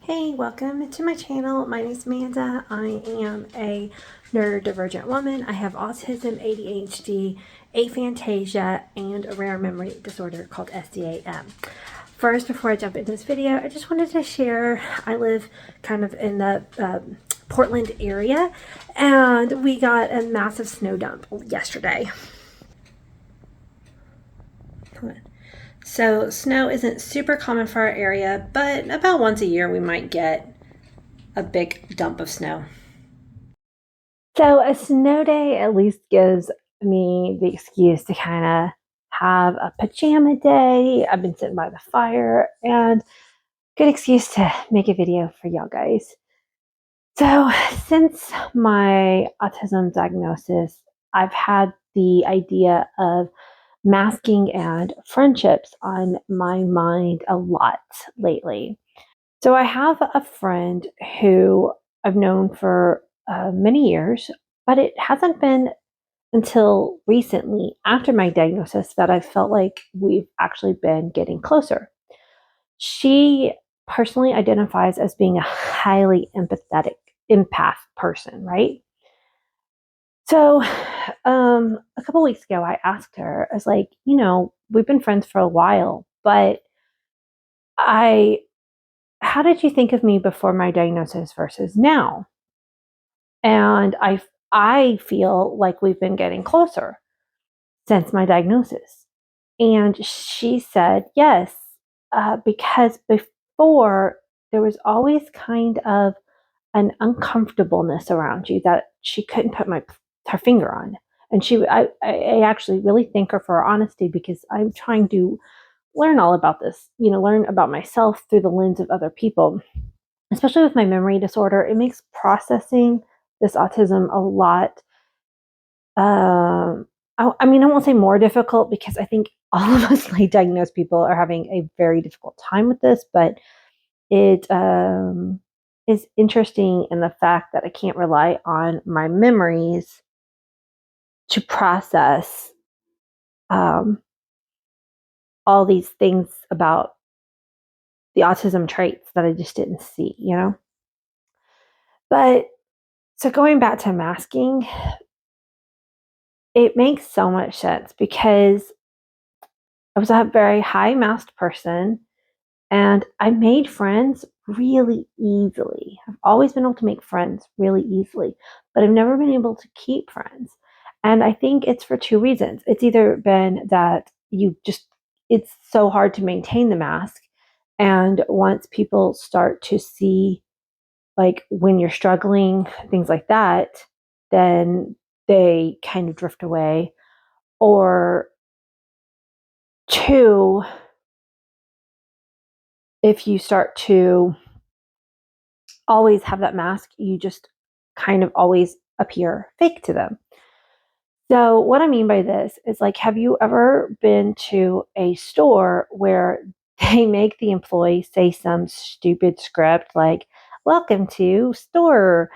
Hey, welcome to my channel. My name is Amanda. I am a neurodivergent woman. I have autism, ADHD, aphantasia, and a rare memory disorder called SDAM. First, before I jump into this video, I just wanted to share, I live kind of in the Portland area, and we got a massive snow dump yesterday. So snow isn't super common for our area, but about once a year we might get a big dump of snow. So a snow day at least gives me the excuse to kind of have a pajama day. I've been sitting by the fire and good excuse to make a video for y'all guys. So since my autism diagnosis, I've had the idea of masking and friendships on my mind a lot lately. So I have a friend who I've known for many years, but it hasn't been until recently, after my diagnosis, that I felt like we've actually been getting closer. She personally identifies as being a highly empathetic empath person, right? So a couple weeks ago, I asked her, I was like, we've been friends for a while, but I how did you think of me before my diagnosis versus now? And I feel like we've been getting closer since my diagnosis. And she said, yes, because before there was always kind of an uncomfortableness around you that she couldn't put her finger on. And I actually really thank her for her honesty, because I'm trying to learn all about this, learn about myself through the lens of other people. Especially with my memory disorder, it makes processing this autism a lot. I mean, I won't say more difficult, because I think all of us late diagnosed people are having a very difficult time with this, but it is interesting in the fact that I can't rely on my memories to process all these things about the autism traits that I just didn't see. But so going back to masking, it makes so much sense, because I was a very high masked person and I made friends really easily. I've always been able to make friends really easily, but I've never been able to keep friends. And I think it's for two reasons. It's either been that it's so hard to maintain the mask. And once people start to see, like, when you're struggling, things like that, then they kind of drift away. Or two, if you start to always have that mask, you just kind of always appear fake to them. So what I mean by this is, like, have you ever been to a store where they make the employee say some stupid script like, welcome to store,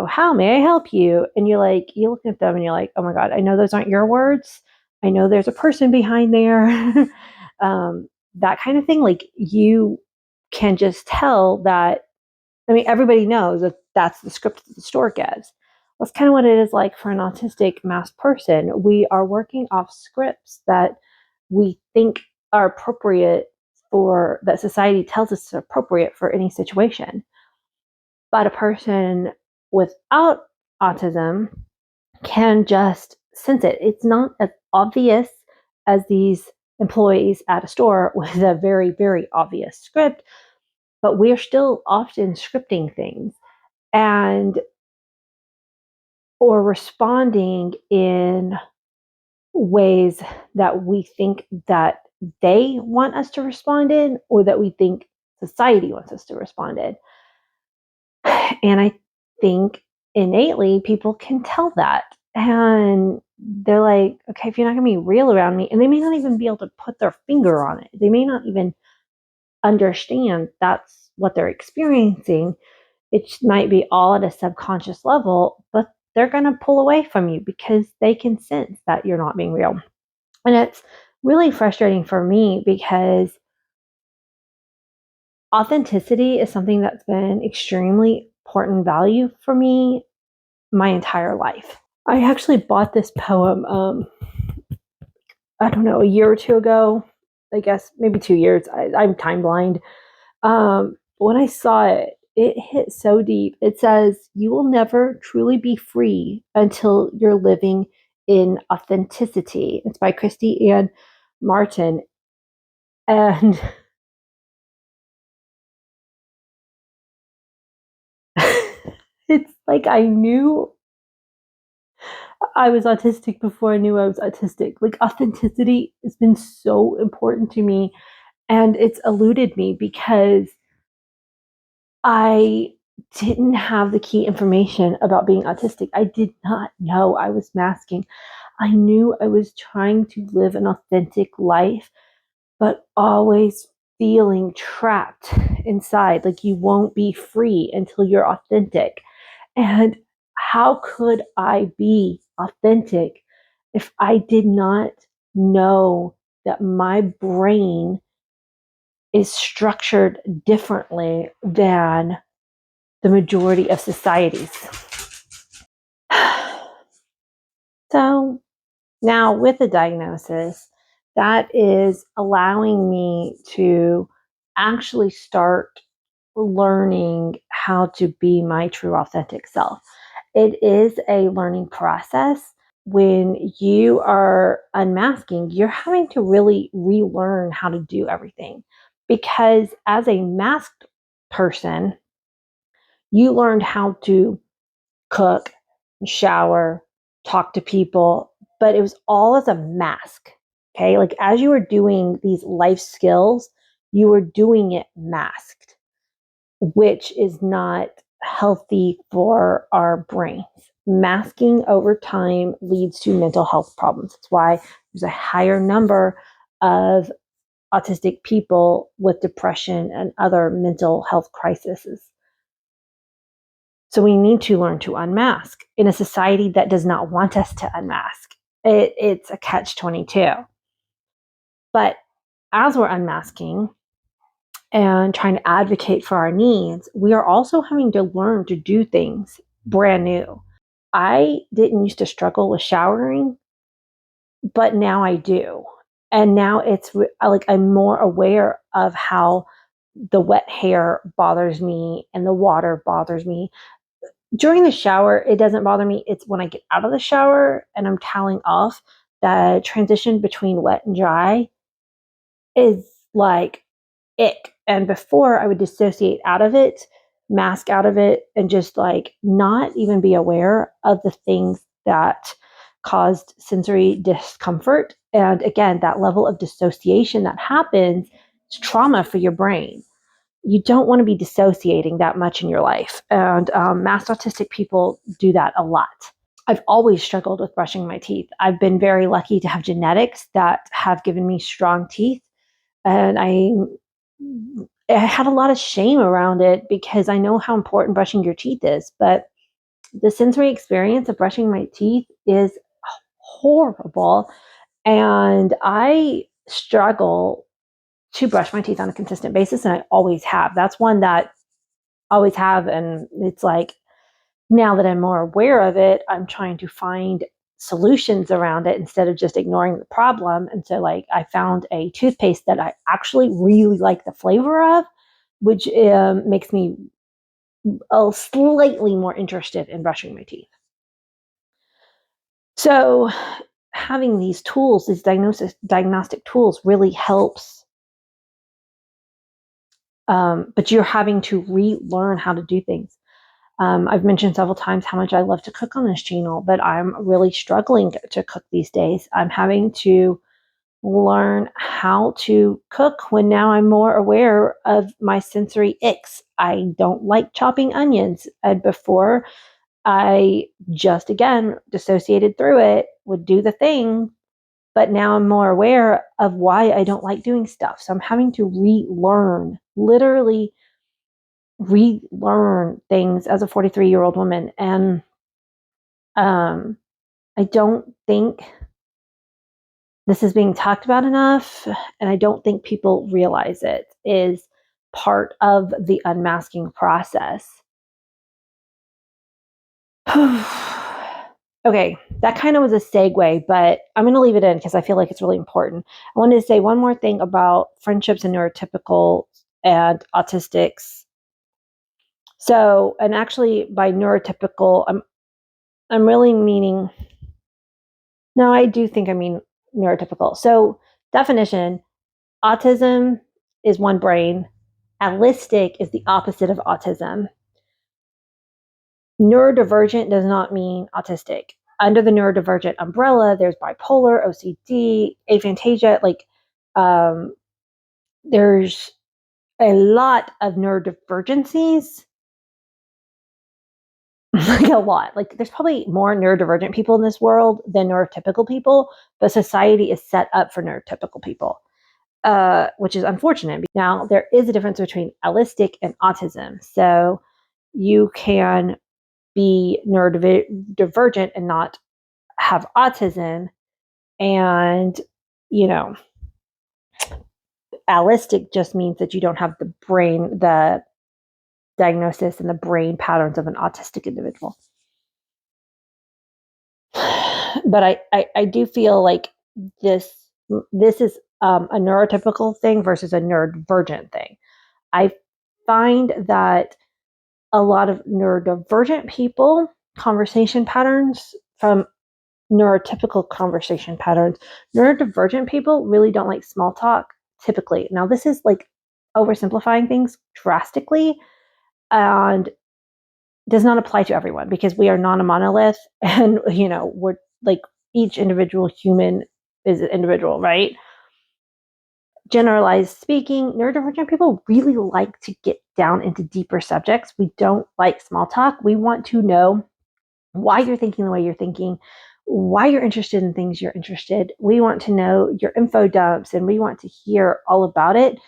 how may I help you? And you look at them and you're like, oh my God, I know those aren't your words. I know there's a person behind there. That kind of thing. Like, you can just tell that. I mean, everybody knows that that's the script that the store gives. That's kind of what it is like for an autistic masked person. We are working off scripts that we think are appropriate, for that society tells us is appropriate for any situation. But a person without autism can just sense it. It's not as obvious as these employees at a store with a very, very obvious script, but we're still often scripting things and or responding in ways that we think that they want us to respond in, or that we think society wants us to respond in. And I think innately people can tell that. And they're like, okay, if you're not going to be real around me, and they may not even be able to put their finger on it, they may not even understand that's what they're experiencing. It might be all at a subconscious level, but they're going to pull away from you because they can sense that you're not being real. And it's really frustrating for me, because authenticity is something that's been extremely important value for me my entire life. I actually bought this poem, I don't know, a year or two ago. I guess maybe 2 years. I'm time blind. When I saw it, it hit so deep. It says, "You will never truly be free until you're living in authenticity." It's by Christy Ann Martin. And it's like I knew I was autistic before I knew I was autistic. Like, authenticity has been so important to me, and it's eluded me because I didn't have the key information about being autistic. I did not know I was masking. I knew I was trying to live an authentic life, but always feeling trapped inside. Like, you won't be free until you're authentic. And how could I be authentic if I did not know that my brain is structured differently than the majority of societies? So now, with the diagnosis, that is allowing me to actually start learning how to be my true authentic self. It is a learning process. When you are unmasking, you're having to really relearn how to do everything, because as a masked person, you learned how to cook, shower, talk to people, but it was all as a mask. Okay. Like, as you were doing these life skills, you were doing it masked, which is not healthy for our brains. Masking over time leads to mental health problems. That's why there's a higher number of autistic people with depression and other mental health crises. So we need to learn to unmask in a society that does not want us to unmask. It's a catch-22. But as we're unmasking and trying to advocate for our needs, we are also having to learn to do things brand new. I didn't used to struggle with showering, but now I do. And now it's like I'm more aware of how the wet hair bothers me and the water bothers me. During the shower, it doesn't bother me. It's when I get out of the shower and I'm toweling off, the transition between wet and dry is like ick. And before, I would dissociate out of it, mask out of it, and just like not even be aware of the things that caused sensory discomfort. And again, that level of dissociation that happens is trauma for your brain. You don't want to be dissociating that much in your life. And masked autistic people do that a lot. I've always struggled with brushing my teeth. I've been very lucky to have genetics that have given me strong teeth. And I had a lot of shame around it because I know how important brushing your teeth is. But the sensory experience of brushing my teeth is horrible. And I struggle to brush my teeth on a consistent basis. And I always have. That's one that I always have. And it's like, now that I'm more aware of it, I'm trying to find solutions around it instead of just ignoring the problem. And so, like, I found a toothpaste that I actually really like the flavor of, which makes me slightly more interested in brushing my teeth. So, having these tools, these diagnostic tools, really helps. But you're having to relearn how to do things. I've mentioned several times how much I love to cook on this channel, but I'm really struggling to cook these days. I'm having to learn how to cook when now I'm more aware of my sensory icks. I don't like chopping onions. And before, I just, again, dissociated through it, would do the thing, but now I'm more aware of why I don't like doing stuff. So I'm having to relearn, literally relearn things as a 43-year-old woman. And I don't think this is being talked about enough, and I don't think people realize it, is part of the unmasking process. Okay, that kind of was a segue, but I'm going to leave it in because I feel like it's really important. I wanted to say one more thing about friendships and neurotypical and autistics. So, and actually by neurotypical, I'm really meaning, no, I do think I mean neurotypical. So, definition, autism is one brain. Allistic is the opposite of autism. Neurodivergent does not mean autistic. Under the neurodivergent umbrella, there's bipolar, OCD, aphantasia. There's a lot of neurodivergencies. Like a lot. Like there's probably more neurodivergent people in this world than neurotypical people, but society is set up for neurotypical people, which is unfortunate. Now, there is a difference between allistic and autism. So you can be neurodivergent and not have autism, and allistic just means that you don't have the diagnosis and the brain patterns of an autistic individual. But I do feel like this is a neurotypical thing versus a neurodivergent thing. I find that a lot of neurodivergent people conversation patterns from neurotypical conversation patterns. Neurodivergent people really don't like small talk typically. Now, this is like oversimplifying things drastically and does not apply to everyone because we are not a monolith, and we're like each individual human is an individual, right? Generalized speaking, neurodivergent people really like to get down into deeper subjects. We don't like small talk. We want to know why you're thinking the way you're thinking, why you're interested in things you're interested. We want to know your info dumps, and we want to hear all about it.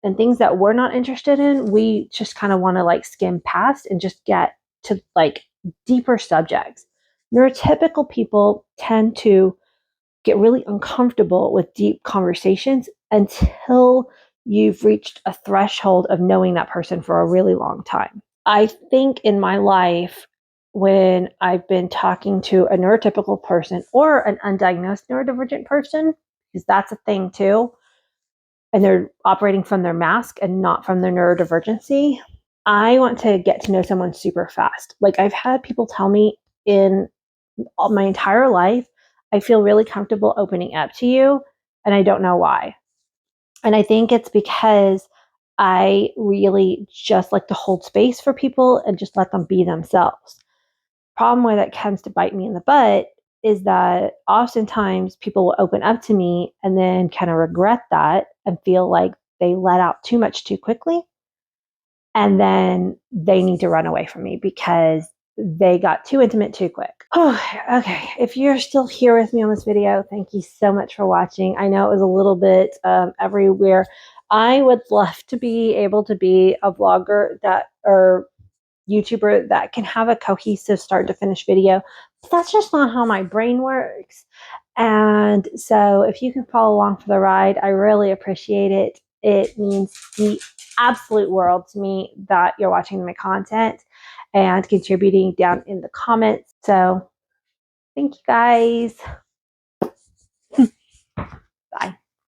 And things that we're not interested in, we just kind of want to like skim past and just get to like deeper subjects. Neurotypical people tend to get really uncomfortable with deep conversations until you've reached a threshold of knowing that person for a really long time. I think in my life, when I've been talking to a neurotypical person or an undiagnosed neurodivergent person, because that's a thing too, and they're operating from their mask and not from their neurodivergency, I want to get to know someone super fast. Like I've had people tell me in my entire life, I feel really comfortable opening up to you, and I don't know why. And I think it's because I really just like to hold space for people and just let them be themselves. Problem where that comes to bite me in the butt is that oftentimes people will open up to me and then kind of regret that and feel like they let out too much too quickly. And then they need to run away from me because they got too intimate too quick. Oh, okay. If you're still here with me on this video, thank you so much for watching. I know it was a little bit everywhere. I would love to be able to be a vlogger or YouTuber that can have a cohesive start to finish video. But that's just not how my brain works. And so if you can follow along for the ride, I really appreciate it. It means the absolute world to me that you're watching my content and contributing down in the comments. So thank you guys. Bye.